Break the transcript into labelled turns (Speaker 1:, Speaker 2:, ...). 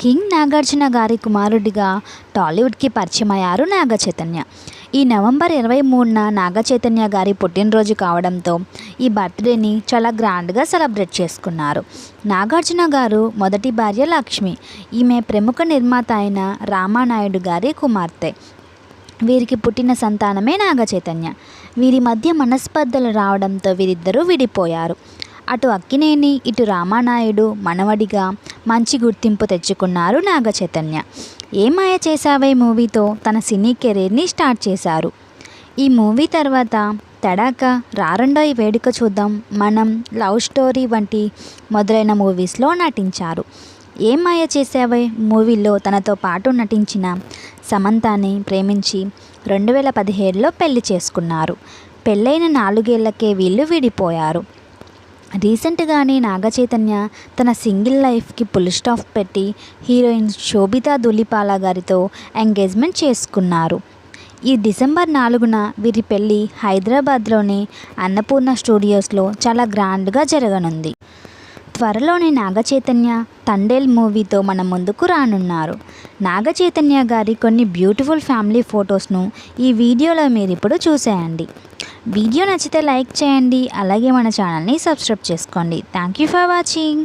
Speaker 1: King Nagarjuna గారి కుమారుడిగా టాలీవుడ్కి పరిచయమయ్యారు నాగ చైతన్య. ఈ నవంబర్ 23న నాగ చైతన్య గారి పుట్టినరోజు కావడంతో ఈ బర్త్డేని చాలా గ్రాండ్గా సెలబ్రేట్ చేసుకున్నారు. నాగార్జున గారు మొదటి భార్య లక్ష్మి. ఈమె ప్రముఖ నిర్మాత అయిన రామానాయుడు గారి కుమార్తె. వీరికి పుట్టిన సంతానమే నాగ చైతన్య. వీరి మధ్య మనస్పర్ధలు రావడంతో వీరిద్దరూ విడిపోయారు. అటు అక్కినేని ఇటు రామానాయుడు మనవడిగా మంచి గుర్తింపు తెచ్చుకున్నారు నాగ చైతన్య. ఏ మాయ చేసావే మూవీతో తన సినీ కెరీర్ని స్టార్ట్ చేశారు. ఈ మూవీ తర్వాత తడాక, రారండోయ్ వేడుక చూద్దాం, మనం, లవ్ స్టోరీ వంటి మొదలైన మూవీస్లో నటించారు. ఏ మాయ చేసావే మూవీలో తనతో పాటు నటించిన సమంతాని ప్రేమించి 2017లో పెళ్లి చేసుకున్నారు. పెళ్ళైన 4 ఏళ్లకే వీళ్ళు విడిపోయారు. రీసెంట్గానే నాగ చైతన్య తన సింగిల్ లైఫ్కి ఫుల్ స్టాప్ పెట్టి హీరోయిన్ శోభితా ధూళిపాల గారితో ఎంగేజ్మెంట్ చేసుకున్నారు. ఈ డిసెంబర్ 4న వీరి పెళ్ళి హైదరాబాద్లోని అన్నపూర్ణ స్టూడియోస్లో చాలా గ్రాండ్గా జరగనుంది. త్వరలోనే నాగ చైతన్య తండేల్ మూవీతో మన ముందుకు రానున్నారు. నాగ చైతన్య గారి కొన్ని బ్యూటిఫుల్ ఫ్యామిలీ ఫొటోస్ను ఈ వీడియోలో మీరు ఇప్పుడు చూసేయండి. వీడియో నచ్చితే లైక్ చేయండి, అలాగే మన ఛానల్ని సబ్స్క్రైబ్ చేసుకోండి. Thank you for watching.